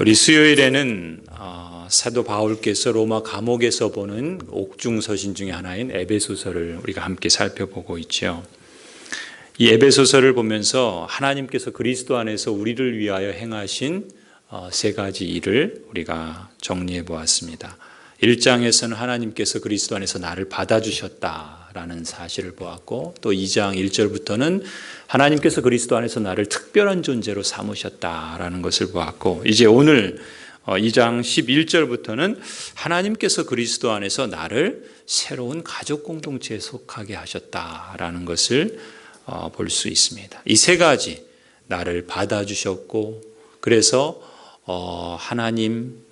우리 수요일에는 사도 바울께서 로마 감옥에서 보는 옥중서신 중에 하나인 에베소서를 우리가 함께 살펴보고 있죠. 이 에베소서를 보면서 하나님께서 그리스도 안에서 우리를 위하여 행하신 세 가지 일을 우리가 정리해 보았습니다. 1장에서는 하나님께서 그리스도 안에서 나를 받아주셨다라는 사실을 보았고, 또 2장 1절부터는 하나님께서 그리스도 안에서 나를 특별한 존재로 삼으셨다라는 것을 보았고, 이제 오늘 2장 11절부터는 하나님께서 그리스도 안에서 나를 새로운 가족 공동체에 속하게 하셨다라는 것을 볼 수 있습니다. 이 세 가지, 나를 받아주셨고, 그래서 하나님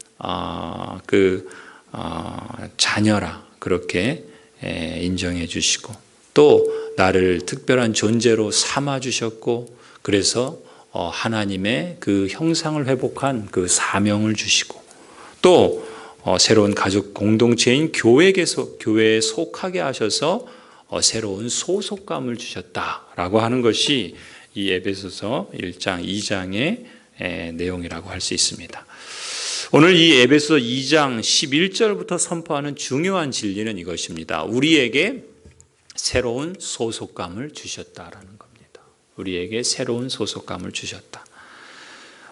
자녀라 그렇게 인정해 주시고, 또 나를 특별한 존재로 삼아 주셨고, 그래서 하나님의 그 형상을 회복한 그 사명을 주시고, 또 새로운 가족 공동체인 교회에 속하게 하셔서 새로운 소속감을 주셨다라고 하는 것이 이 에베소서 1장 2장의 내용이라고 할 수 있습니다. 오늘 이 에베소 2장 11절부터 선포하는 중요한 진리는 이것입니다. 우리에게 새로운 소속감을 주셨다라는 겁니다. 우리에게 새로운 소속감을 주셨다.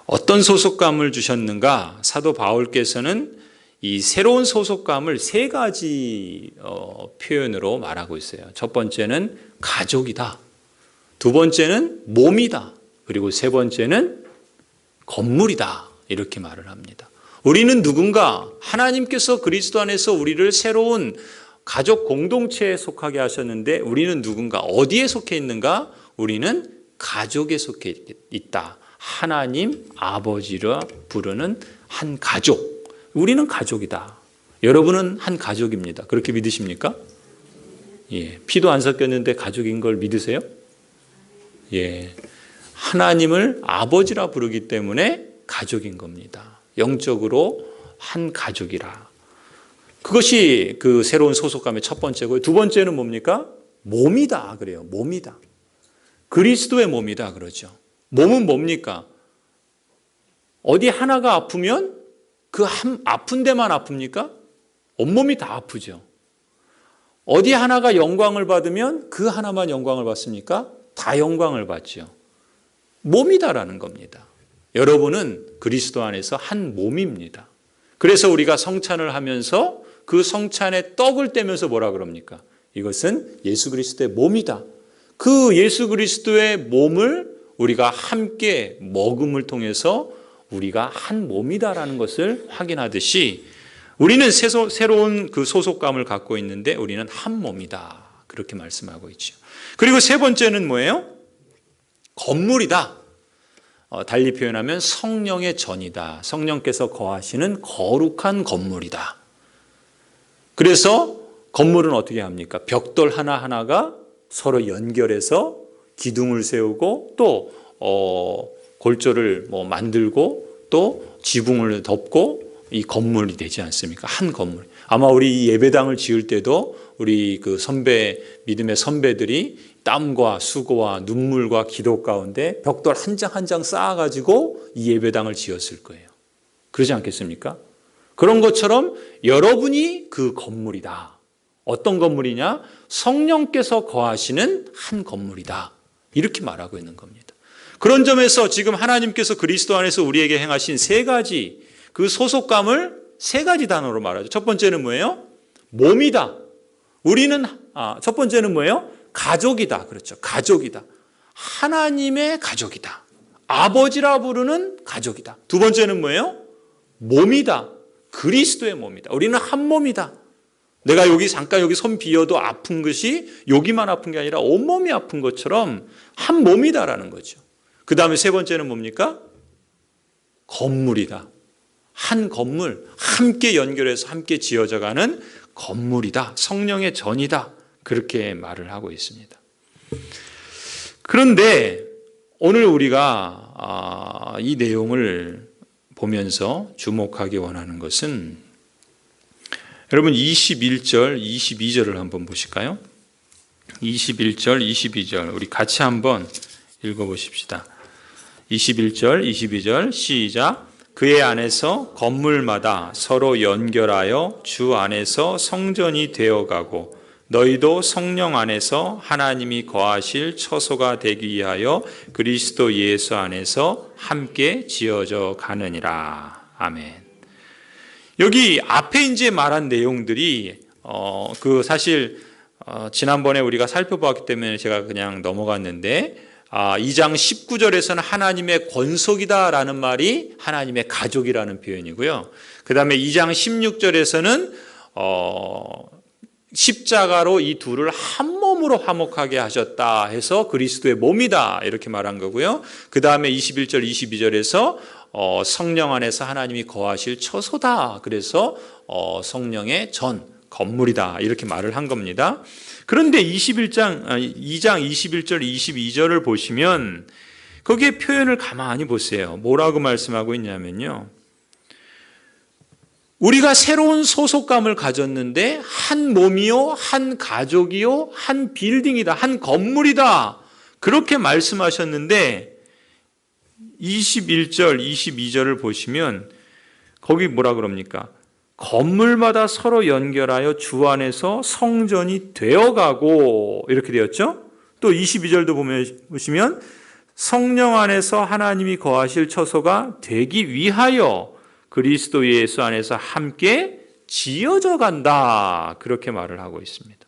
어떤 소속감을 주셨는가? 사도 바울께서는 이 새로운 소속감을 세 가지 표현으로 말하고 있어요. 첫 번째는 가족이다. 두 번째는 몸이다. 그리고 세 번째는 건물이다. 이렇게 말을 합니다. 우리는 누군가, 하나님께서 그리스도 안에서 우리를 새로운 가족 공동체에 속하게 하셨는데, 우리는 누군가, 어디에 속해 있는가? 우리는 가족에 속해 있다. 하나님 아버지라 부르는 한 가족. 우리는 가족이다. 여러분은 한 가족입니다. 그렇게 믿으십니까? 예. 피도 안 섞였는데 가족인 걸 믿으세요? 예. 하나님을 아버지라 부르기 때문에 가족인 겁니다. 영적으로 한 가족이라. 그것이 그 새로운 소속감의 첫 번째고요. 두 번째는 뭡니까? 몸이다 그래요. 몸이다. 그리스도의 몸이다 그러죠. 몸은 뭡니까? 어디 하나가 아프면 그 아픈 데만 아픕니까? 온몸이 다 아프죠. 어디 하나가 영광을 받으면 그 하나만 영광을 받습니까? 다 영광을 받죠. 몸이다라는 겁니다. 여러분은 그리스도 안에서 한 몸입니다. 그래서 우리가 성찬을 하면서 그 성찬에 떡을 떼면서 뭐라 그럽니까? 이것은 예수 그리스도의 몸이다. 그 예수 그리스도의 몸을 우리가 함께 먹음을 통해서 우리가 한 몸이다라는 것을 확인하듯이, 우리는 새로운 그 소속감을 갖고 있는데 우리는 한 몸이다. 그렇게 말씀하고 있죠. 그리고 세 번째는 뭐예요? 건물이다. 달리 표현하면 성령의 전이다. 성령께서 거하시는 거룩한 건물이다. 그래서 건물은 어떻게 합니까? 벽돌 하나하나가 서로 연결해서 기둥을 세우고, 또 골조를 만들고, 또 지붕을 덮고 이 건물이 되지 않습니까? 한 건물. 아마 우리 이 예배당을 지을 때도 우리 그 믿음의 선배들이 땀과 수고와 눈물과 기도 가운데 벽돌 한 장 한 장 쌓아가지고 이 예배당을 지었을 거예요. 그러지 않겠습니까? 그런 것처럼 여러분이 그 건물이다. 어떤 건물이냐? 성령께서 거하시는 한 건물이다. 이렇게 말하고 있는 겁니다. 그런 점에서 지금 하나님께서 그리스도 안에서 우리에게 행하신 세 가지 그 소속감을 세 가지 단어로 말하죠. 첫 번째는 뭐예요? 몸이다. 우리는 첫 번째는 뭐예요? 가족이다. 그렇죠. 가족이다. 하나님의 가족이다. 아버지라 부르는 가족이다. 두 번째는 뭐예요? 몸이다. 그리스도의 몸이다. 우리는 한 몸이다. 내가 잠깐 여기 손 비어도 아픈 것이 여기만 아픈 게 아니라 온몸이 아픈 것처럼 한 몸이다라는 거죠. 그 다음에 세 번째는 뭡니까? 건물이다. 한 건물, 함께 연결해서 함께 지어져가는 건물이다. 성령의 전이다. 그렇게 말을 하고 있습니다. 그런데 오늘 우리가 이 내용을 보면서 주목하기 원하는 것은, 여러분 21절, 22절을 한번 보실까요? 21절, 22절 우리 같이 한번 읽어보십시다. 21절, 22절 시작. 그의 안에서 건물마다 서로 연결하여 주 안에서 성전이 되어가고 너희도 성령 안에서 하나님이 거하실 처소가 되기 위하여 그리스도 예수 안에서 함께 지어져 가느니라. 아멘. 여기 앞에 이제 말한 내용들이 사실 지난번에 우리가 살펴보았기 때문에 제가 그냥 넘어갔는데 2장 19절에서는 하나님의 권속이다라는 말이 하나님의 가족이라는 표현이고요. 그 다음에 2장 16절에서는 십자가로 이 둘을 한 몸으로 화목하게 하셨다 해서 그리스도의 몸이다 이렇게 말한 거고요. 그 다음에 21절 22절에서 성령 안에서 하나님이 거하실 처소다. 그래서 성령의 건물이다 이렇게 말을 한 겁니다. 그런데 2장 21절 22절을 보시면 거기에 표현을 가만히 보세요. 뭐라고 말씀하고 있냐면요. 우리가 새로운 소속감을 가졌는데 한 몸이요, 한 가족이요, 한 빌딩이다, 한 건물이다. 그렇게 말씀하셨는데 21절, 22절을 보시면 거기 뭐라 그럽니까? 건물마다 서로 연결하여 주 안에서 성전이 되어가고 이렇게 되었죠. 또 22절도 보시면 성령 안에서 하나님이 거하실 처소가 되기 위하여 그리스도 예수 안에서 함께 지어져 간다. 그렇게 말을 하고 있습니다.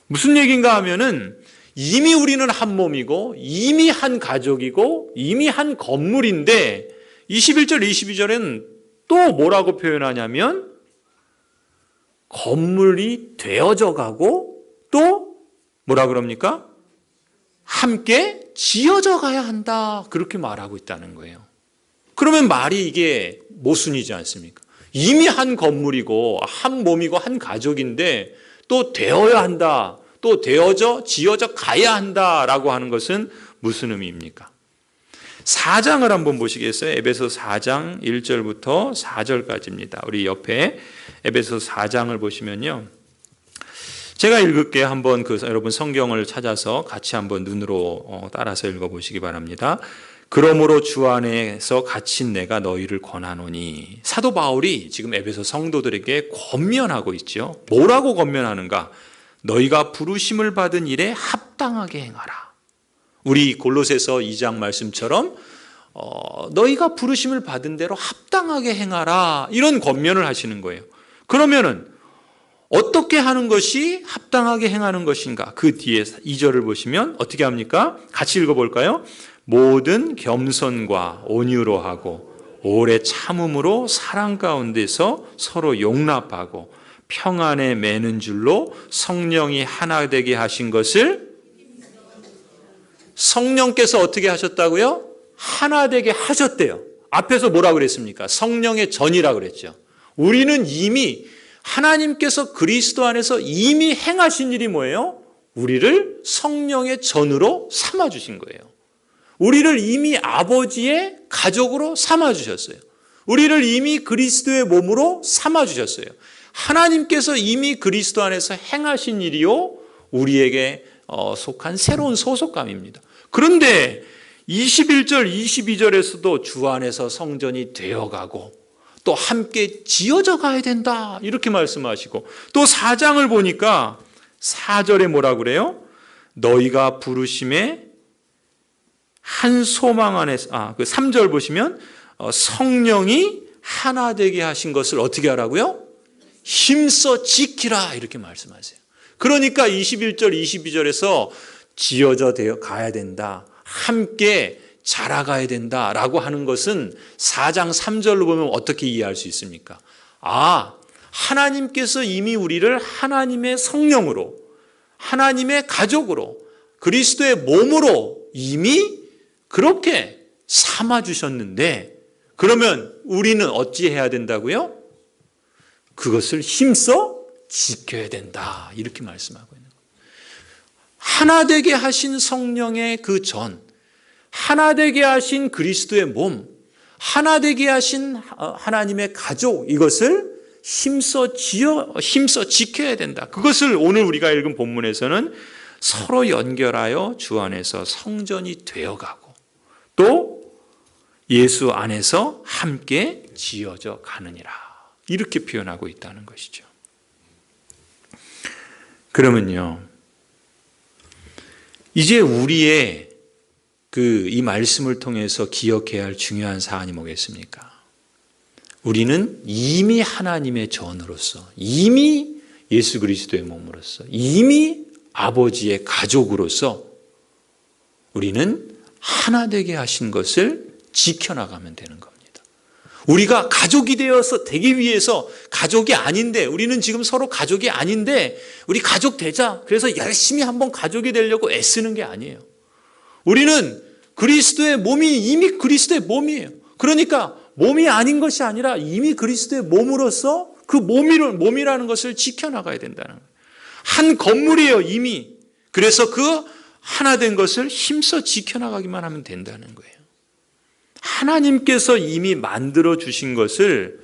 무슨 얘기인가 하면은 이미 우리는 한 몸이고 이미 한 가족이고 이미 한 건물인데 21절, 22절에는 또 뭐라고 표현하냐면 건물이 되어져 가고 또 뭐라 그럽니까? 함께 지어져 가야 한다. 그렇게 말하고 있다는 거예요. 그러면 말이 이게 모순이지 않습니까? 이미 한 건물이고 한 몸이고 한 가족인데 또 되어야 한다. 또 되어져 지어져 가야 한다라고 하는 것은 무슨 의미입니까? 4장을 한번 보시겠어요? 에베소 4장 1절부터 4절까지입니다. 우리 옆에 에베소 4장을 보시면요. 제가 읽을게요. 한번 여러분 성경을 찾아서 같이 한번 눈으로 따라서 읽어보시기 바랍니다. 그러므로 주 안에서 갇힌 내가 너희를 권하노니. 사도 바울이 지금 에베소 성도들에게 권면하고 있죠. 뭐라고 권면하는가? 너희가 부르심을 받은 일에 합당하게 행하라. 우리 골로새서 2장 말씀처럼 너희가 부르심을 받은 대로 합당하게 행하라. 이런 권면을 하시는 거예요. 그러면은 어떻게 하는 것이 합당하게 행하는 것인가? 그 뒤에 2절을 보시면 어떻게 합니까? 같이 읽어볼까요? 모든 겸손과 온유로 하고 오래 참음으로 사랑 가운데서 서로 용납하고 평안에 매는 줄로 성령이 하나 되게 하신 것을 성령께서 어떻게 하셨다고요? 하나 되게 하셨대요. 앞에서 뭐라고 그랬습니까? 성령의 전이라고 그랬죠. 우리는 이미 하나님께서 그리스도 안에서 이미 행하신 일이 뭐예요? 우리를 성령의 전으로 삼아주신 거예요. 우리를 이미 아버지의 가족으로 삼아주셨어요. 우리를 이미 그리스도의 몸으로 삼아주셨어요. 하나님께서 이미 그리스도 안에서 행하신 일이요, 우리에게 속한 새로운 소속감입니다. 그런데 21절, 22절에서도 주 안에서 성전이 되어가고 또 함께 지어져 가야 된다 이렇게 말씀하시고, 또 4장을 보니까 4절에 뭐라 그래요? 너희가 부르심에 한 소망 안에서, 그 3절 보시면 성령이 하나 되게 하신 것을 어떻게 하라고요? 힘써 지키라 이렇게 말씀하세요. 그러니까 21절, 22절에서 지어져 가야 된다, 함께 자라가야 된다라고 하는 것은 4장 3절로 보면 어떻게 이해할 수 있습니까? 하나님께서 이미 우리를 하나님의 성령으로, 하나님의 가족으로, 그리스도의 몸으로 이미 그렇게 삼아주셨는데, 그러면 우리는 어찌해야 된다고요? 그것을 힘써 지켜야 된다 이렇게 말씀하고 있는 거예요. 하나 되게 하신 성령의 그 전, 하나 되게 하신 그리스도의 몸, 하나 되게 하신 하나님의 가족, 이것을 힘써 지켜야 된다. 그것을 오늘 우리가 읽은 본문에서는 서로 연결하여 주 안에서 성전이 되어가고 또 예수 안에서 함께 지어져 가느니라. 이렇게 표현하고 있다는 것이죠. 그러면요, 이제 우리의 이 말씀을 통해서 기억해야 할 중요한 사안이 뭐겠습니까? 우리는 이미 하나님의 전으로서, 이미 예수 그리스도의 몸으로서, 이미 아버지의 가족으로서 우리는 하나 되게 하신 것을 지켜나가면 되는 겁니다. 우리가 가족이 되어서 되기 위해서, 가족이 아닌데, 우리는 지금 서로 가족이 아닌데 우리 가족 되자, 그래서 열심히 한번 가족이 되려고 애쓰는 게 아니에요. 우리는 그리스도의 몸이 이미 그리스도의 몸이에요. 그러니까 몸이 아닌 것이 아니라 이미 그리스도의 몸으로서 그 몸이라는 것을 지켜나가야 된다는 거예요. 한 건물이에요, 이미. 그래서 그 하나 된 것을 힘써 지켜나가기만 하면 된다는 거예요. 하나님께서 이미 만들어 주신 것을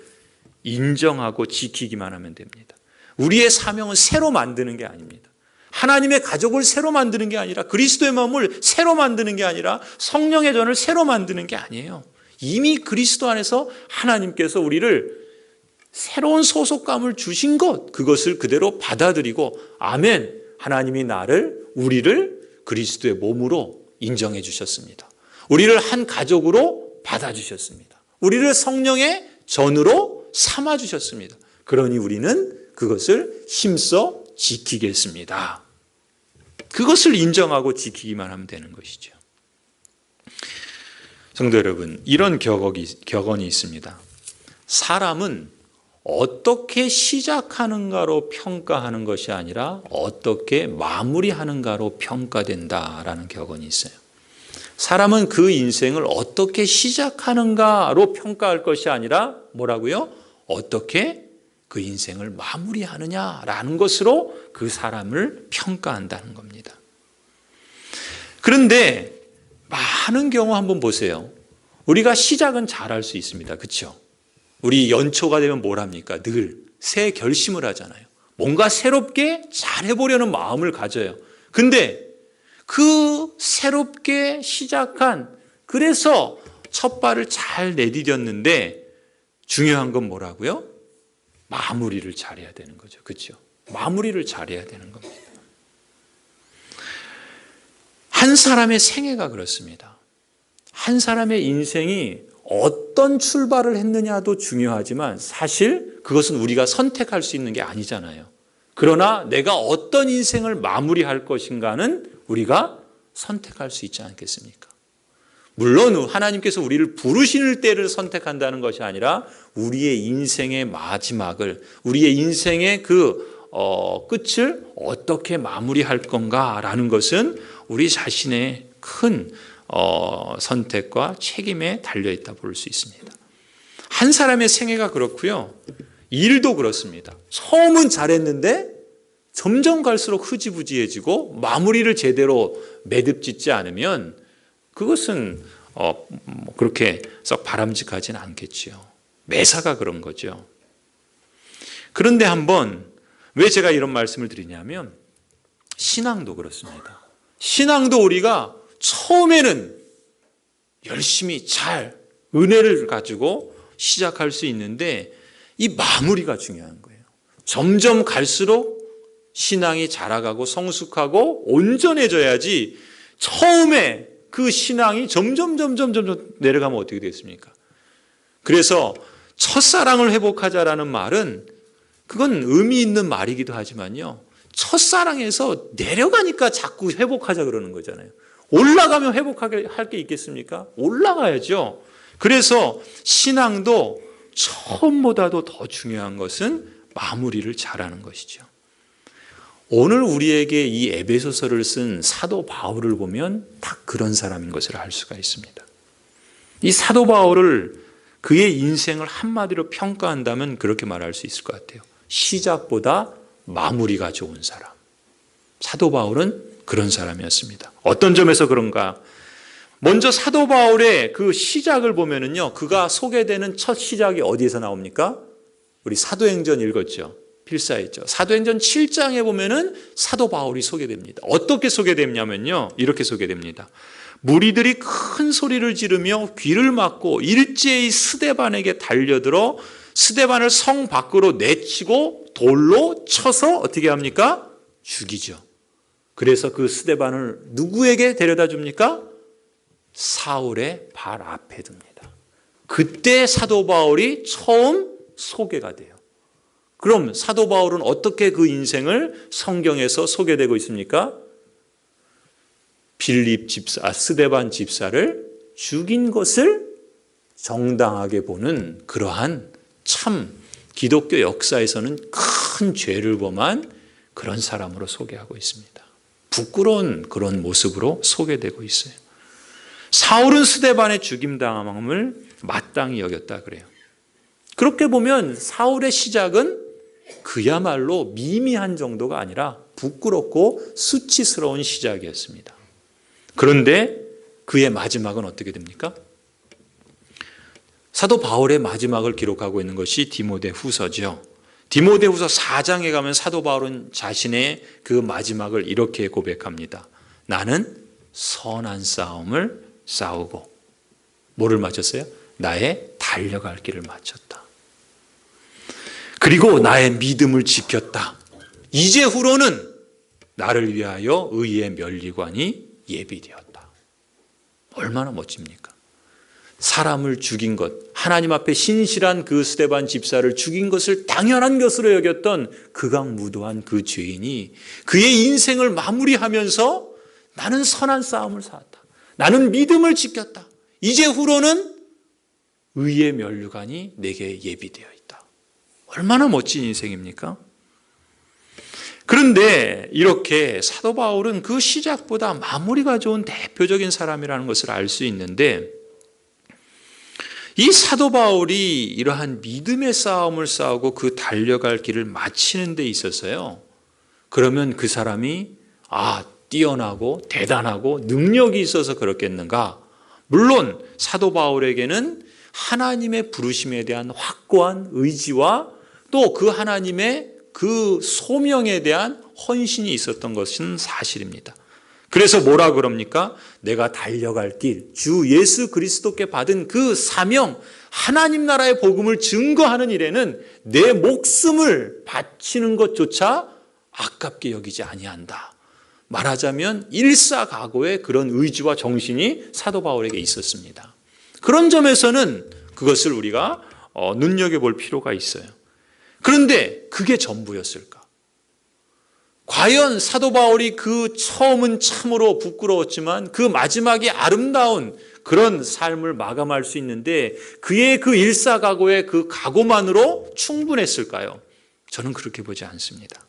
인정하고 지키기만 하면 됩니다. 우리의 사명은 새로 만드는 게 아닙니다. 하나님의 가족을 새로 만드는 게 아니라, 그리스도의 마음을 새로 만드는 게 아니라, 성령의 전을 새로 만드는 게 아니에요. 이미 그리스도 안에서 하나님께서 우리를 새로운 소속감을 주신 것, 그것을 그대로 받아들이고, 아멘, 하나님이 우리를 그리스도의 몸으로 인정해 주셨습니다. 우리를 한 가족으로 받아주셨습니다. 우리를 성령의 전으로 삼아주셨습니다. 그러니 우리는 그것을 힘써 지키겠습니다. 그것을 인정하고 지키기만 하면 되는 것이죠. 성도 여러분, 이런 격언이 있습니다. 사람은 어떻게 시작하는가로 평가하는 것이 아니라 어떻게 마무리하는가로 평가된다라는 격언이 있어요. 사람은 그 인생을 어떻게 시작하는가로 평가할 것이 아니라 뭐라고요? 어떻게 그 인생을 마무리하느냐라는 것으로 그 사람을 평가한다는 겁니다. 그런데 많은 경우 한번 보세요. 우리가 시작은 잘할 수 있습니다. 그렇죠? 우리 연초가 되면 뭘 합니까? 늘 새 결심을 하잖아요. 뭔가 새롭게 잘해보려는 마음을 가져요. 근데 그 새롭게 시작한, 그래서 첫 발을 잘 내디뎠는데 중요한 건 뭐라고요? 마무리를 잘해야 되는 거죠. 그렇죠? 마무리를 잘해야 되는 겁니다. 한 사람의 생애가 그렇습니다. 한 사람의 인생이 어떤 출발을 했느냐도 중요하지만 사실 그것은 우리가 선택할 수 있는 게 아니잖아요. 그러나 내가 어떤 인생을 마무리할 것인가는 우리가 선택할 수 있지 않겠습니까? 물론 하나님께서 우리를 부르시는 때를 선택한다는 것이 아니라 우리의 인생의 마지막을, 우리의 인생의 끝을 어떻게 마무리할 건가라는 것은 우리 자신의 큰 선택과 책임에 달려있다 볼 수 있습니다. 한 사람의 생애가 그렇고요. 일도 그렇습니다. 처음은 잘했는데 점점 갈수록 흐지부지해지고 마무리를 제대로 매듭짓지 않으면 그것은 그렇게 썩 바람직하지는 않겠지요. 매사가 그런 거죠. 그런데 한번 왜 제가 이런 말씀을 드리냐면 신앙도 그렇습니다. 신앙도 우리가 처음에는 열심히 잘 은혜를 가지고 시작할 수 있는데 이 마무리가 중요한 거예요. 점점 갈수록 신앙이 자라가고 성숙하고 온전해져야지 처음에 그 신앙이 점점 내려가면 어떻게 되겠습니까? 그래서 첫사랑을 회복하자라는 말은 그건 의미 있는 말이기도 하지만요. 첫사랑에서 내려가니까 자꾸 회복하자 그러는 거잖아요. 올라가면 회복하게 할 게 있겠습니까? 올라가야죠. 그래서 신앙도 처음보다도 더 중요한 것은 마무리를 잘하는 것이죠. 오늘 우리에게 이 에베소서를 쓴 사도 바울을 보면 딱 그런 사람인 것을 알 수가 있습니다. 이 사도 바울을 그의 인생을 한마디로 평가한다면 그렇게 말할 수 있을 것 같아요. 시작보다 마무리가 좋은 사람. 사도 바울은 그런 사람이었습니다. 어떤 점에서 그런가? 먼저 사도 바울의 그 시작을 보면은요, 그가 소개되는 첫 시작이 어디에서 나옵니까? 우리 사도행전 읽었죠. 필사했죠. 사도행전 7장에 보면은 사도 바울이 소개됩니다. 어떻게 소개되냐면요, 이렇게 소개됩니다. 무리들이 큰 소리를 지르며 귀를 막고 일제히 스데반에게 달려들어 스데반을 성 밖으로 내치고 돌로 쳐서 어떻게 합니까? 죽이죠. 그래서 그 스데반을 누구에게 데려다 줍니까? 사울의 발 앞에 둡니다. 그때 사도 바울이 처음 소개가 돼요. 그럼 사도 바울은 어떻게 그 인생을 성경에서 소개되고 있습니까? 빌립 집사, 스데반 집사를 죽인 것을 정당하게 보는 그러한 참 기독교 역사에서는 큰 죄를 범한 그런 사람으로 소개하고 있습니다. 부끄러운 그런 모습으로 소개되고 있어요. 사울은 스데반의 죽임당함을 마땅히 여겼다 그래요. 그렇게 보면 사울의 시작은 그야말로 미미한 정도가 아니라 부끄럽고 수치스러운 시작이었습니다. 그런데 그의 마지막은 어떻게 됩니까? 사도 바울의 마지막을 기록하고 있는 것이 디모데후서죠. 디모데후서 4장에 가면 사도 바울은 자신의 그 마지막을 이렇게 고백합니다. 나는 선한 싸움을 싸우고 뭐를 마쳤어요? 나의 달려갈 길을 마쳤다. 그리고 나의 믿음을 지켰다. 이제후로는 나를 위하여 의의 면류관이 예비되었다. 얼마나 멋집니까? 사람을 죽인 것, 하나님 앞에 신실한 그 스데반 집사를 죽인 것을 당연한 것으로 여겼던 극악무도한 그 죄인이 그의 인생을 마무리하면서 나는 선한 싸움을 싸웠다. 나는 믿음을 지켰다. 이제후로는 의의 면류관이 내게 예비되어 있다. 얼마나 멋진 인생입니까? 그런데 이렇게 사도 바울은 그 시작보다 마무리가 좋은 대표적인 사람이라는 것을 알 수 있는데 이 사도 바울이 이러한 믿음의 싸움을 싸우고 그 달려갈 길을 마치는 데 있어서요. 그러면 그 사람이 뛰어나고 대단하고 능력이 있어서 그렇겠는가? 물론 사도 바울에게는 하나님의 부르심에 대한 확고한 의지와 또 그 하나님의 그 소명에 대한 헌신이 있었던 것은 사실입니다. 그래서 뭐라 그럽니까? 내가 달려갈 길, 주 예수 그리스도께 받은 그 사명, 하나님 나라의 복음을 증거하는 일에는 내 목숨을 바치는 것조차 아깝게 여기지 아니한다. 말하자면 일사각오의 그런 의지와 정신이 사도 바울에게 있었습니다. 그런 점에서는 그것을 우리가 눈여겨볼 필요가 있어요. 그런데 그게 전부였을까? 과연 사도 바울이 그 처음은 참으로 부끄러웠지만 그 마지막이 아름다운 그런 삶을 마감할 수 있는데 그의 그 일사각오의 그 각오만으로 충분했을까요? 저는 그렇게 보지 않습니다.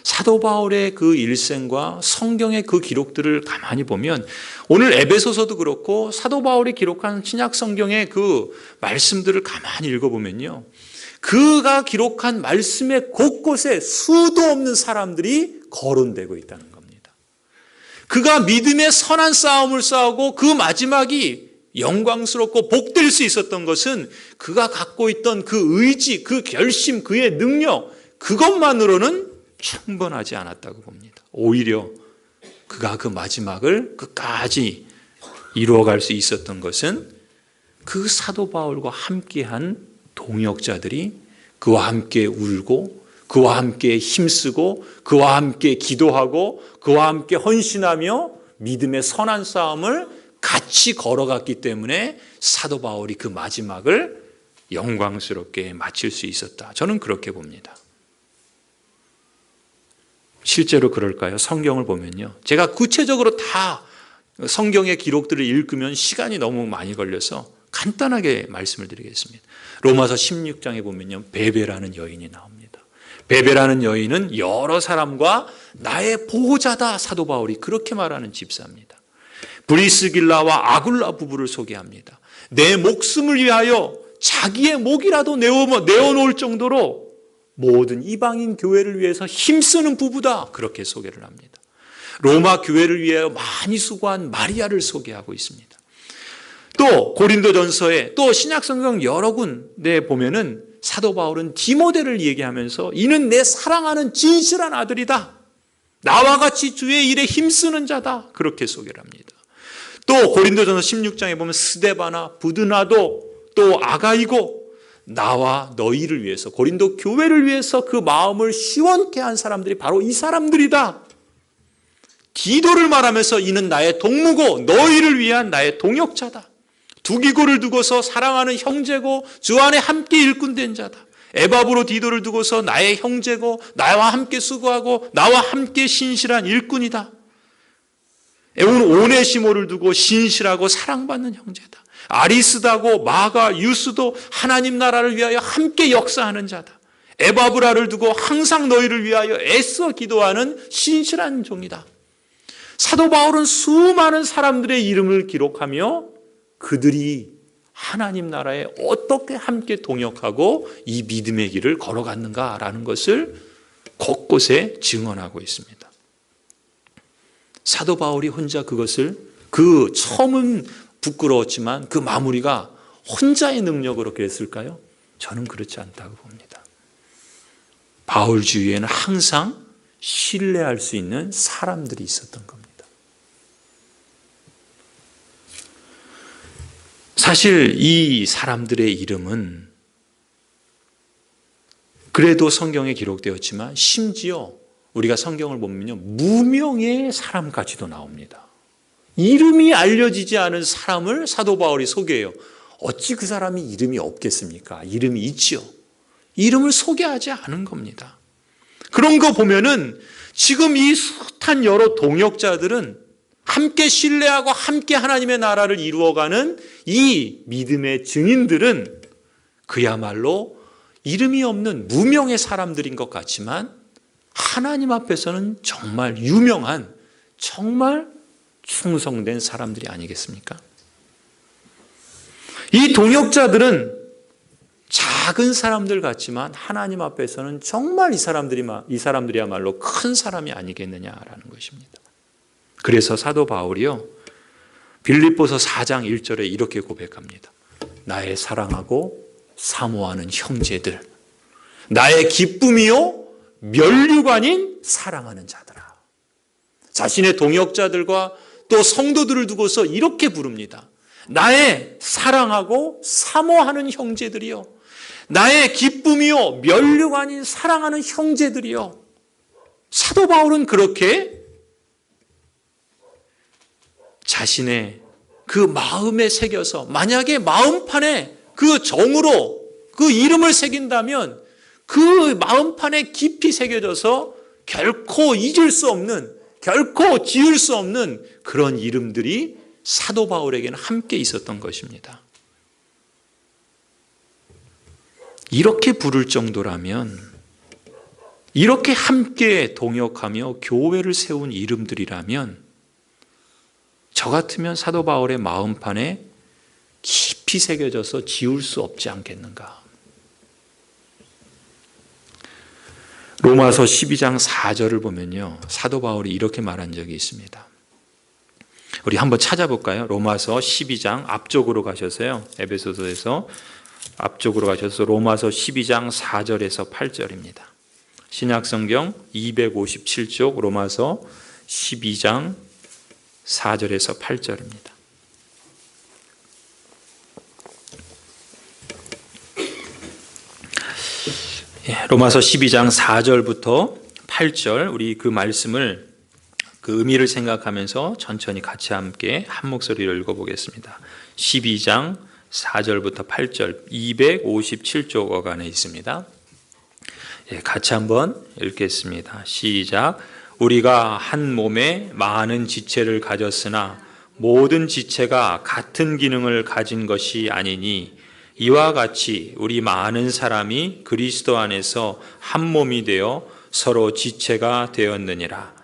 사도 바울의 그 일생과 성경의 그 기록들을 가만히 보면 오늘 에베소서도 그렇고 사도 바울이 기록한 신약 성경의 그 말씀들을 가만히 읽어보면요. 그가 기록한 말씀의 곳곳에 수도 없는 사람들이 거론되고 있다는 겁니다. 그가 믿음의 선한 싸움을 싸우고 그 마지막이 영광스럽고 복될 수 있었던 것은 그가 갖고 있던 그 의지, 그 결심, 그의 능력, 그것만으로는 충분하지 않았다고 봅니다. 오히려 그가 그 마지막을 끝까지 이루어갈 수 있었던 것은 그 사도 바울과 함께한 동역자들이 그와 함께 울고 그와 함께 힘쓰고 그와 함께 기도하고 그와 함께 헌신하며 믿음의 선한 싸움을 같이 걸어갔기 때문에 사도 바울이 그 마지막을 영광스럽게 마칠 수 있었다. 저는 그렇게 봅니다. 실제로 그럴까요? 성경을 보면요. 제가 구체적으로 다 성경의 기록들을 읽으면 시간이 너무 많이 걸려서 간단하게 말씀을 드리겠습니다. 로마서 16장에 보면요. 베베라는 여인이 나옵니다. 베베라는 여인은 여러 사람과 나의 보호자다. 사도 바울이 그렇게 말하는 집사입니다. 브리스길라와 아굴라 부부를 소개합니다. 내 목숨을 위하여 자기의 목이라도 내어놓을 정도로 모든 이방인 교회를 위해서 힘쓰는 부부다. 그렇게 소개를 합니다. 로마 교회를 위하여 많이 수고한 마리아를 소개하고 있습니다. 또 고린도전서에 또 신약성경 여러 군데 보면은 사도 바울은 디모데를 얘기하면서 이는 내 사랑하는 진실한 아들이다. 나와 같이 주의 일에 힘쓰는 자다. 그렇게 소개를 합니다. 또 고린도전서 16장에 보면 스데바나 부드나도 또 아가이고 나와 너희를 위해서 고린도 교회를 위해서 그 마음을 시원케 한 사람들이 바로 이 사람들이다. 디도를 말하면서 이는 나의 동무고 너희를 위한 나의 동역자다. 두기고를 두고서 사랑하는 형제고 주 안에 함께 일꾼된 자다. 에바브로 디도를 두고서 나의 형제고 나와 함께 수고하고 나와 함께 신실한 일꾼이다. 오네시모를 두고 신실하고 사랑받는 형제다. 아리스다고 마가 유스도 하나님 나라를 위하여 함께 역사하는 자다. 에바브라를 두고 항상 너희를 위하여 애써 기도하는 신실한 종이다. 사도 바울은 수많은 사람들의 이름을 기록하며 그들이 하나님 나라에 어떻게 함께 동역하고 이 믿음의 길을 걸어갔는가라는 것을 곳곳에 증언하고 있습니다. 사도 바울이 혼자 그것을 그 처음은 부끄러웠지만 그 마무리가 혼자의 능력으로 그랬을까요? 저는 그렇지 않다고 봅니다. 바울 주위에는 항상 신뢰할 수 있는 사람들이 있었던 겁니다. 사실 이 사람들의 이름은 그래도 성경에 기록되었지만 심지어 우리가 성경을 보면요, 무명의 사람까지도 나옵니다. 이름이 알려지지 않은 사람을 사도 바울이 소개해요. 어찌 그 사람이 이름이 없겠습니까? 이름이 있지요. 이름을 소개하지 않은 겁니다. 그런 거 보면은 지금 이 숱한 여러 동역자들은 함께 신뢰하고 함께 하나님의 나라를 이루어가는 이 믿음의 증인들은 그야말로 이름이 없는 무명의 사람들인 것 같지만 하나님 앞에서는 정말 유명한, 정말 충성된 사람들이 아니겠습니까? 이 동역자들은 작은 사람들 같지만 하나님 앞에서는 정말 이 사람들이야말로 큰 사람이 아니겠느냐라는 것입니다. 그래서 사도 바울이요, 빌립보서 4장 1절에 이렇게 고백합니다. 나의 사랑하고 사모하는 형제들, 나의 기쁨이요 면류관인 사랑하는 자들아. 자신의 동역자들과 또 성도들을 두고서 이렇게 부릅니다. 나의 사랑하고 사모하는 형제들이요, 나의 기쁨이요 면류관인 사랑하는 형제들이요. 사도 바울은 그렇게 자신의 그 마음에 새겨서, 만약에 마음판에 그 정으로 그 이름을 새긴다면 그 마음판에 깊이 새겨져서 결코 잊을 수 없는, 결코 지울 수 없는 그런 이름들이 사도 바울에게는 함께 있었던 것입니다. 이렇게 부를 정도라면, 이렇게 함께 동역하며 교회를 세운 이름들이라면 저 같으면 사도 바울의 마음판에 깊이 새겨져서 지울 수 없지 않겠는가. 로마서 12장 4절을 보면요, 사도 바울이 이렇게 말한 적이 있습니다. 우리 한번 찾아볼까요? 로마서 12장 앞쪽으로 가셔서요, 에베소서에서 앞쪽으로 가셔서 로마서 12장 4절에서 8절입니다. 신약성경 257쪽 로마서 12장 4절에서 8절입니다. 로마서 12장 4절부터 8절, 우리 그 말씀을, 그 의미를 생각하면서 천천히 같이 함께 한 목소리로 읽어보겠습니다. 12장 4절부터 8절, 257쪽 어간에 있습니다. 같이 한번 읽겠습니다. 시작. 우리가 한 몸에 많은 지체를 가졌으나 모든 지체가 같은 기능을 가진 것이 아니니 이와 같이 우리 많은 사람이 그리스도 안에서 한 몸이 되어 서로 지체가 되었느니라.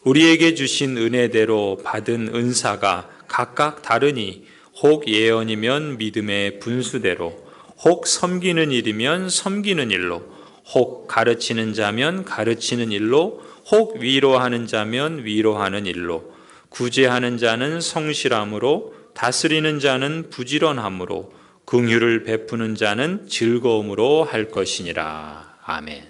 우리에게 주신 은혜대로 받은 은사가 각각 다르니 혹 예언이면 믿음의 분수대로, 혹 섬기는 일이면 섬기는 일로, 혹 가르치는 자면 가르치는 일로, 혹 위로하는 자면 위로하는 일로, 구제하는 자는 성실함으로, 다스리는 자는 부지런함으로, 긍휼을 베푸는 자는 즐거움으로 할 것이니라. 아멘.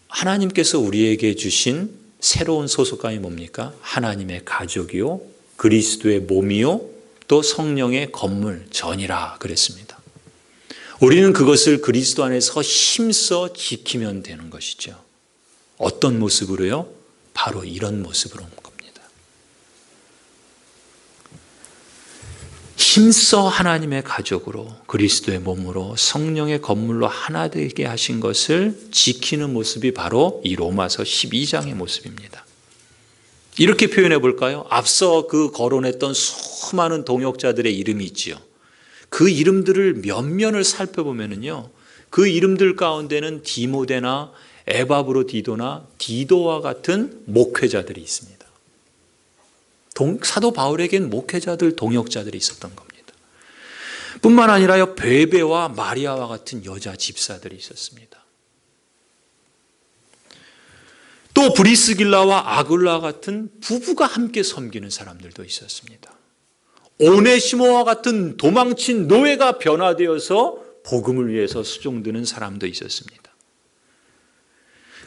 하나님께서 우리에게 주신 새로운 소속감이 뭡니까? 하나님의 가족이요, 그리스도의 몸이요, 또 성령의 건물, 전이라 그랬습니다. 우리는 그것을 그리스도 안에서 힘써 지키면 되는 것이죠. 어떤 모습으로요? 바로 이런 모습으로 겁니다. 힘써 하나님의 가족으로, 그리스도의 몸으로, 성령의 건물로 하나 되게 하신 것을 지키는 모습이 바로 이 로마서 12장의 모습입니다. 이렇게 표현해 볼까요? 앞서 그 거론했던 수많은 동역자들의 이름이 있지요. 그 이름들을 면면을 살펴보면요, 그 이름들 가운데는 디모데나 에바브로디도나 디도와 같은 목회자들이 있습니다. 사도 바울에겐 목회자들, 동역자들이 있었던 겁니다. 뿐만 아니라 베베와 마리아와 같은 여자 집사들이 있었습니다. 또 브리스길라와 아굴라 같은 부부가 함께 섬기는 사람들도 있었습니다. 오네시모와 같은 도망친 노예가 변화되어서 복음을 위해서 수종드는 사람도 있었습니다.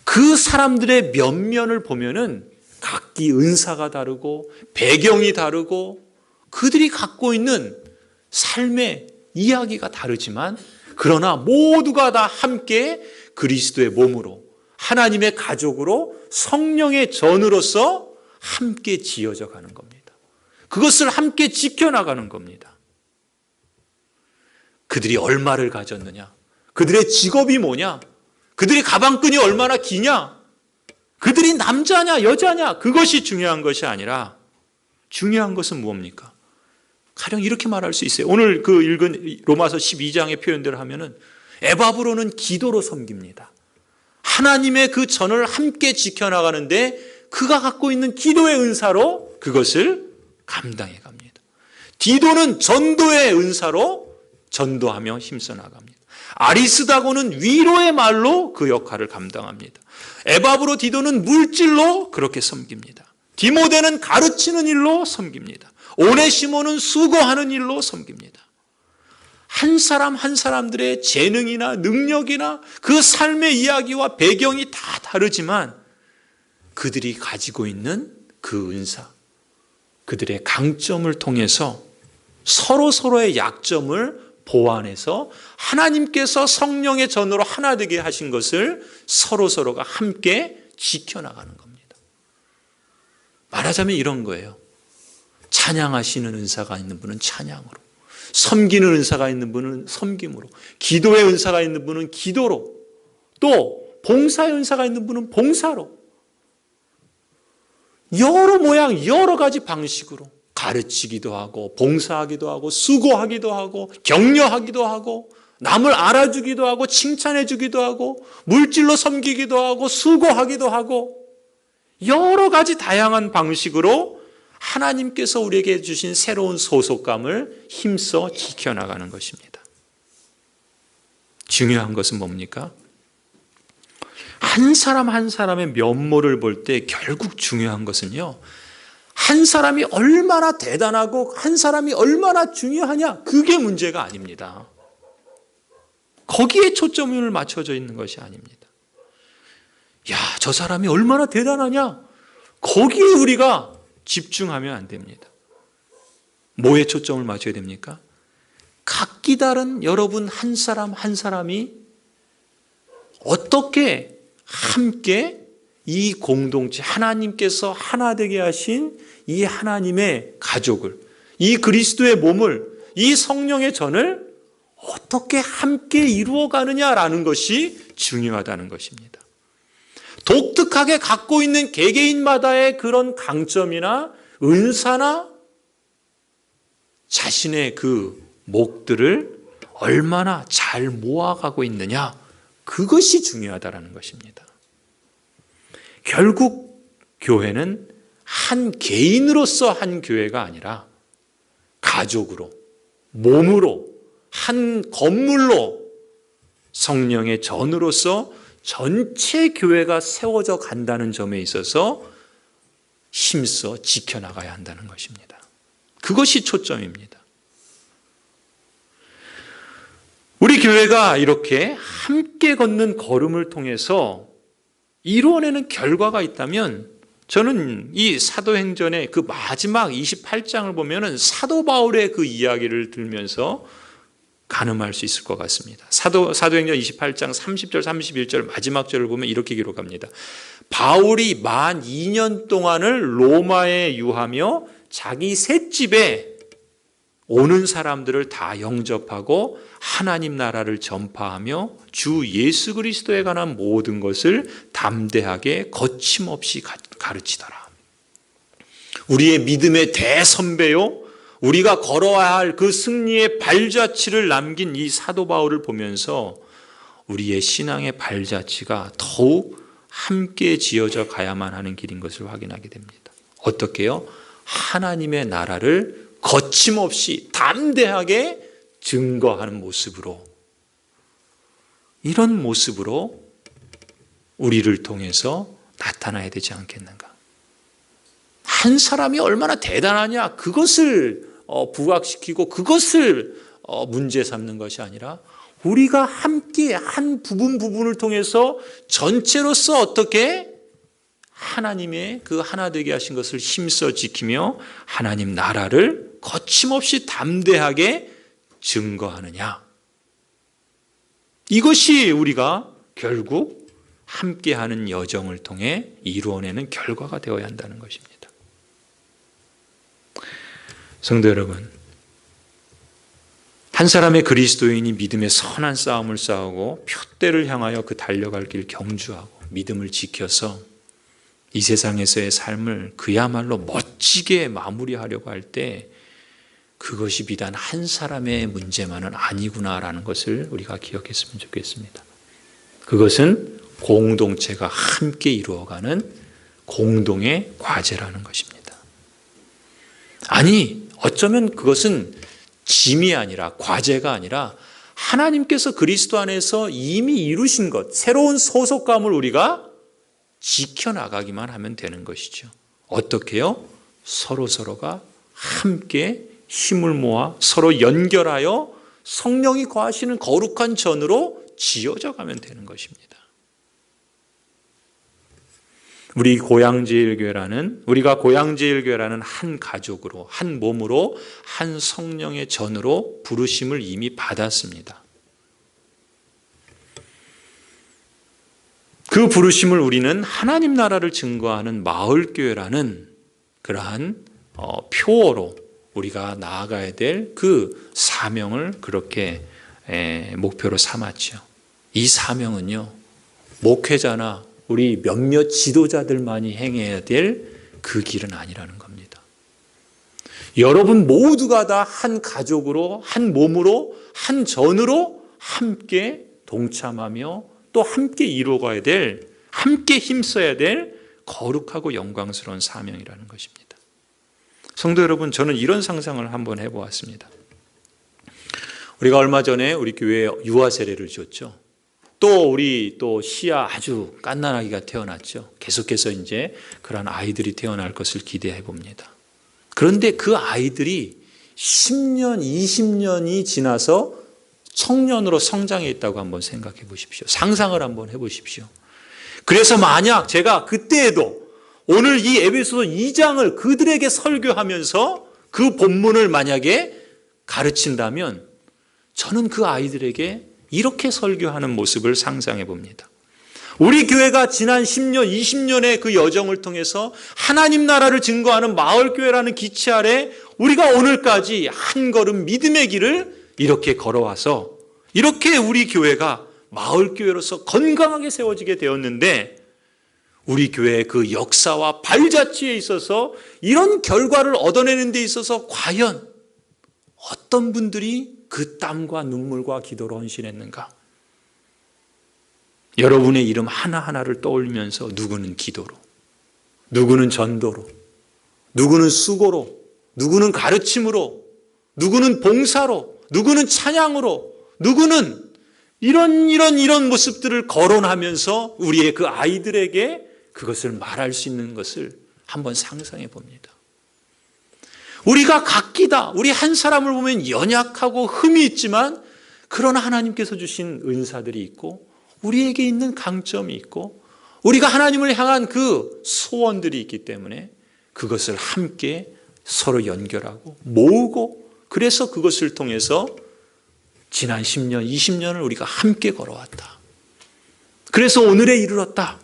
그 사람들의 면면을 보면은 각기 은사가 다르고 배경이 다르고 그들이 갖고 있는 삶의 이야기가 다르지만, 그러나 모두가 다 함께 그리스도의 몸으로, 하나님의 가족으로, 성령의 전으로서 함께 지어져 가는 겁니다. 그것을 함께 지켜나가는 겁니다. 그들이 얼마를 가졌느냐, 그들의 직업이 뭐냐, 그들의 가방끈이 얼마나 기냐, 그들이 남자냐 여자냐, 그것이 중요한 것이 아니라 중요한 것은 무엇입니까? 가령 이렇게 말할 수 있어요. 오늘 그 읽은 로마서 12장의 표현대로 하면은 에바브로는 기도로 섬깁니다. 하나님의 그 전을 함께 지켜나가는데 그가 갖고 있는 기도의 은사로 그것을 감당해 갑니다. 디도는 전도의 은사로 전도하며 힘써 나갑니다. 아리스다고는 위로의 말로 그 역할을 감당합니다. 에바브로 디도는 물질로 그렇게 섬깁니다. 디모데는 가르치는 일로 섬깁니다. 오네시모는 수고하는 일로 섬깁니다. 한 사람 한 사람들의 재능이나 능력이나 그 삶의 이야기와 배경이 다 다르지만 그들이 가지고 있는 그 은사, 그들의 강점을 통해서 서로서로의 약점을 보완해서 하나님께서 성령의 전으로 하나 되게 하신 것을 서로서로가 함께 지켜나가는 겁니다. 말하자면 이런 거예요. 찬양하시는 은사가 있는 분은 찬양으로, 섬기는 은사가 있는 분은 섬김으로, 기도의 은사가 있는 분은 기도로, 또 봉사의 은사가 있는 분은 봉사로, 여러 모양 여러 가지 방식으로 가르치기도 하고 봉사하기도 하고 수고하기도 하고 격려하기도 하고 남을 알아주기도 하고 칭찬해 주기도 하고 물질로 섬기기도 하고 수고하기도 하고 여러 가지 다양한 방식으로 하나님께서 우리에게 주신 새로운 소속감을 힘써 지켜나가는 것입니다. 중요한 것은 뭡니까? 한 사람 한 사람의 면모를 볼 때 결국 중요한 것은요, 한 사람이 얼마나 대단하고 한 사람이 얼마나 중요하냐, 그게 문제가 아닙니다. 거기에 초점을 맞춰져 있는 것이 아닙니다. 야, 저 사람이 얼마나 대단하냐, 거기에 우리가 집중하면 안 됩니다. 뭐에 초점을 맞춰야 됩니까? 각기 다른 여러분 한 사람 한 사람이 어떻게 함께 이 공동체, 하나님께서 하나 되게 하신 이 하나님의 가족을, 이 그리스도의 몸을, 이 성령의 전을 어떻게 함께 이루어가느냐라는 것이 중요하다는 것입니다. 독특하게 갖고 있는 개개인마다의 그런 강점이나 은사나 자신의 그 목들을 얼마나 잘 모아가고 있느냐, 그것이 중요하다는 것입니다. 결국 교회는 한 개인으로서 한 교회가 아니라 가족으로, 몸으로, 한 건물로 성령의 전으로서 전체 교회가 세워져 간다는 점에 있어서 힘써 지켜나가야 한다는 것입니다. 그것이 초점입니다. 우리 교회가 이렇게 함께 걷는 걸음을 통해서 이루어내는 결과가 있다면 저는 이 사도행전의 그 마지막 28장을 보면은 사도 바울의 그 이야기를 들으면서 가늠할 수 있을 것 같습니다. 사도행전 28장 30절 31절 마지막 절을 보면 이렇게 기록합니다. 바울이 만 2년 동안을 로마에 유하며 자기 셋집에 오는 사람들을 다 영접하고 하나님 나라를 전파하며 주 예수 그리스도에 관한 모든 것을 담대하게 거침없이 가르치더라. 우리의 믿음의 대선배요, 우리가 걸어야 할 그 승리의 발자취를 남긴 이 사도 바울을 보면서 우리의 신앙의 발자취가 더욱 함께 지어져 가야만 하는 길인 것을 확인하게 됩니다. 어떻게요? 하나님의 나라를 거침없이 담대하게 증거하는 모습으로, 이런 모습으로 우리를 통해서 나타나야 되지 않겠는가? 한 사람이 얼마나 대단하냐, 그것을 부각시키고 그것을 문제 삼는 것이 아니라 우리가 함께 한 부분을 통해서 전체로서 어떻게 하나님의 그 하나 되게 하신 것을 힘써 지키며 하나님 나라를 거침없이 담대하게 증거하느냐. 이것이 우리가 결국 함께하는 여정을 통해 이루어내는 결과가 되어야 한다는 것입니다. 성도 여러분, 한 사람의 그리스도인이 믿음의 선한 싸움을 싸우고 표대를 향하여 그 달려갈 길 경주하고 믿음을 지켜서 이 세상에서의 삶을 그야말로 멋지게 마무리하려고 할 때 그것이 비단 한 사람의 문제만은 아니구나라는 것을 우리가 기억했으면 좋겠습니다. 그것은 공동체가 함께 이루어가는 공동의 과제라는 것입니다. 아니, 어쩌면 그것은 짐이 아니라, 과제가 아니라 하나님께서 그리스도 안에서 이미 이루신 것, 새로운 소속감을 우리가 지켜나가기만 하면 되는 것이죠. 어떻게요? 서로가 함께 힘을 모아 서로 연결하여 성령이 거하시는 거룩한 전으로 지어져 가면 되는 것입니다. 우리가 고향제일교회라는 한 가족으로, 한 몸으로, 한 성령의 전으로 부르심을 이미 받았습니다. 그 부르심을 우리는 하나님 나라를 증거하는 마을교회라는 그러한 표어로 우리가 나아가야 될 그 사명을 그렇게 목표로 삼았죠. 이 사명은요, 목회자나 우리 몇몇 지도자들만이 행해야 될 그 길은 아니라는 겁니다. 여러분 모두가 다 한 가족으로, 한 몸으로, 한 전으로 함께 동참하며 또 함께 이루어가야 될, 함께 힘써야 될 거룩하고 영광스러운 사명이라는 것입니다. 성도 여러분, 저는 이런 상상을 한번 해보았습니다. 우리가 얼마 전에 우리 교회에 유아 세례를 줬죠. 우리 시야 아주 갓난아기가 태어났죠. 계속해서 이제 그런 아이들이 태어날 것을 기대해 봅니다. 그런데 그 아이들이 10년, 20년이 지나서 청년으로 성장해 있다고 한번 생각해 보십시오. 상상을 한번 해 보십시오. 그래서 만약 제가 그때에도 오늘 이 에베소서 2장을 그들에게 설교하면서 그 본문을 만약에 가르친다면 저는 그 아이들에게 이렇게 설교하는 모습을 상상해 봅니다. 우리 교회가 지난 10년, 20년의 그 여정을 통해서 하나님 나라를 증거하는 마을교회라는 기치 아래 우리가 오늘까지 한 걸음 믿음의 길을 이렇게 걸어와서 이렇게 우리 교회가 마을교회로서 건강하게 세워지게 되었는데, 우리 교회의 그 역사와 발자취에 있어서 이런 결과를 얻어내는 데 있어서 과연 어떤 분들이 그 땀과 눈물과 기도로 헌신했는가? 여러분의 이름 하나하나를 떠올리면서 누구는 기도로, 누구는 전도로, 누구는 수고로, 누구는 가르침으로, 누구는 봉사로, 누구는 찬양으로, 누구는 이런 모습들을 거론하면서 우리의 그 아이들에게 그것을 말할 수 있는 것을 한번 상상해 봅니다. 우리가 각기다, 우리 한 사람을 보면 연약하고 흠이 있지만 그런 하나님께서 주신 은사들이 있고 우리에게 있는 강점이 있고 우리가 하나님을 향한 그 소원들이 있기 때문에 그것을 함께 서로 연결하고 모으고 그래서 그것을 통해서 지난 10년, 20년을 우리가 함께 걸어왔다. 그래서 오늘에 이르렀다.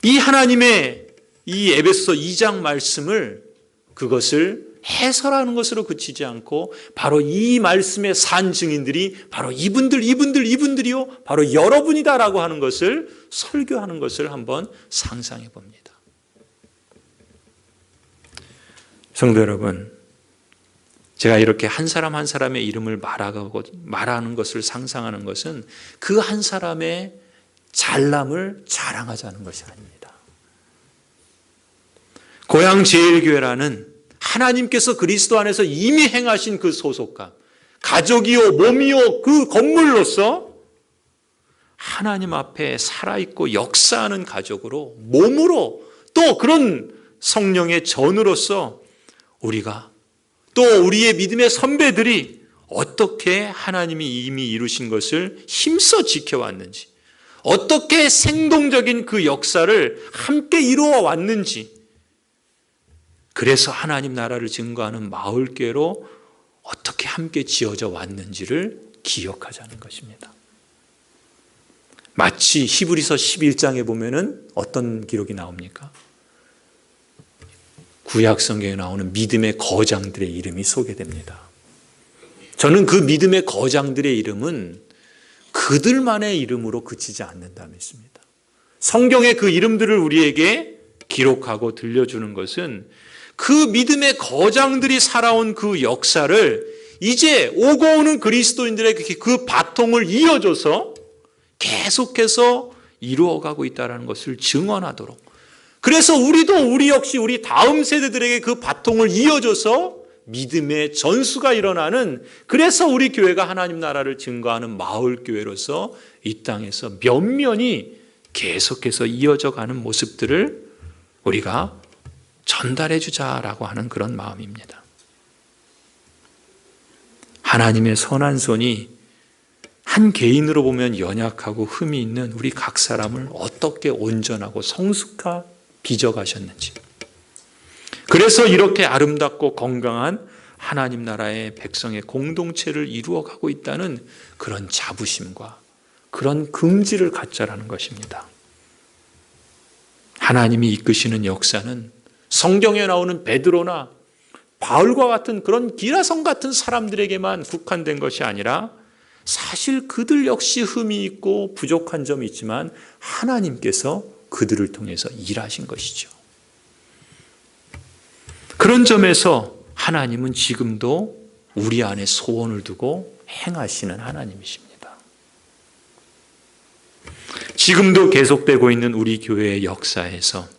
이 하나님의 이 에베소 2장 말씀을 그것을 해설하는 것으로 그치지 않고 바로 이 말씀의 산 증인들이 바로 이분들이요 바로 여러분이다라고 하는 것을 설교하는 것을 한번 상상해 봅니다. 성도 여러분, 제가 이렇게 한 사람 한 사람의 이름을 말하는 것을 상상하는 것은 그 한 사람의 잘남을 자랑하자는 것이 아닙니다. 고향제일교회라는 하나님께서 그리스도 안에서 이미 행하신 그 소속감, 가족이요 몸이요 그 건물로서 하나님 앞에 살아있고 역사하는 가족으로 몸으로 또 그런 성령의 전으로서 우리가 또 우리의 믿음의 선배들이 어떻게 하나님이 이미 이루신 것을 힘써 지켜왔는지 어떻게 생동적인 그 역사를 함께 이루어 왔는지 그래서 하나님 나라를 증거하는 마을교회로 어떻게 함께 지어져 왔는지를 기억하자는 것입니다. 마치 히브리서 11장에 보면은 어떤 기록이 나옵니까? 구약 성경에 나오는 믿음의 거장들의 이름이 소개됩니다. 저는 그 믿음의 거장들의 이름은 그들만의 이름으로 그치지 않는다 믿습니다. 성경의 그 이름들을 우리에게 기록하고 들려주는 것은 그 믿음의 거장들이 살아온 그 역사를 이제 오고 오는 그리스도인들에게 그 바통을 이어줘서 계속해서 이루어가고 있다는 것을 증언하도록 그래서 우리 역시 우리 다음 세대들에게 그 바통을 이어줘서 믿음의 전수가 일어나는 그래서 우리 교회가 하나님 나라를 증거하는 마을교회로서 이 땅에서 면면이 계속해서 이어져 가는 모습들을 우리가 전달해 주자라고 하는 그런 마음입니다. 하나님의 선한 손이 한 개인으로 보면 연약하고 흠이 있는 우리 각 사람을 어떻게 온전하고 성숙하 빚어가셨는지 그래서 이렇게 아름답고 건강한 하나님 나라의 백성의 공동체를 이루어가고 있다는 그런 자부심과 그런 긍지를 갖자라는 것입니다. 하나님이 이끄시는 역사는 성경에 나오는 베드로나 바울과 같은 그런 기라성 같은 사람들에게만 국한된 것이 아니라 사실 그들 역시 흠이 있고 부족한 점이 있지만 하나님께서 그들을 통해서 일하신 것이죠. 그런 점에서 하나님은 지금도 우리 안에 소원을 두고 행하시는 하나님이십니다. 지금도 계속되고 있는 우리 교회의 역사에서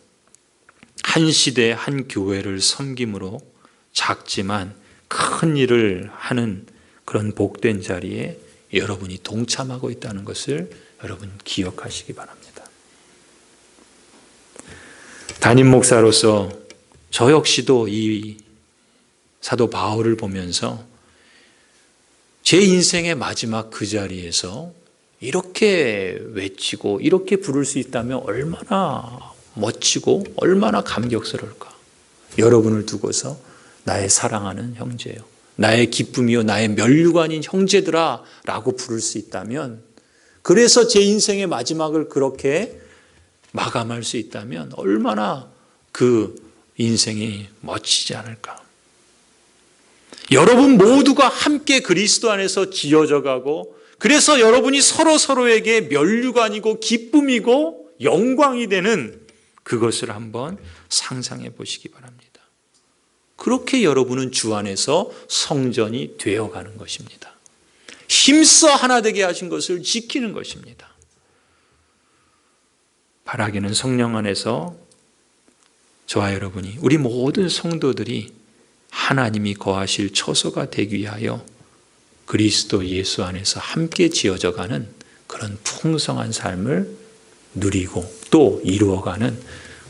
한 시대 한 교회를 섬김으로 작지만 큰 일을 하는 그런 복된 자리에 여러분이 동참하고 있다는 것을 여러분 기억하시기 바랍니다. 담임 목사로서 저 역시도 이 사도 바울을 보면서 제 인생의 마지막 그 자리에서 이렇게 외치고 이렇게 부를 수 있다면 얼마나 멋지고 얼마나 감격스러울까. 여러분을 두고서 나의 사랑하는 형제요, 나의 기쁨이요, 나의 면류관인 형제들아 라고 부를 수 있다면, 그래서 제 인생의 마지막을 그렇게 마감할 수 있다면 얼마나 그 인생이 멋지지 않을까. 여러분 모두가 함께 그리스도 안에서 지어져 가고, 그래서 여러분이 서로에게 면류관이고 기쁨이고 영광이 되는 그것을 한번 상상해 보시기 바랍니다. 그렇게 여러분은 주 안에서 성전이 되어가는 것입니다. 힘써 하나 되게 하신 것을 지키는 것입니다. 바라기는 성령 안에서 저와 여러분이, 우리 모든 성도들이 하나님이 거하실 처소가 되기 위하여 그리스도 예수 안에서 함께 지어져가는 그런 풍성한 삶을 누리고 또 이루어가는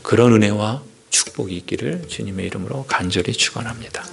그런 은혜와 축복이 있기를 주님의 이름으로 간절히 축원합니다.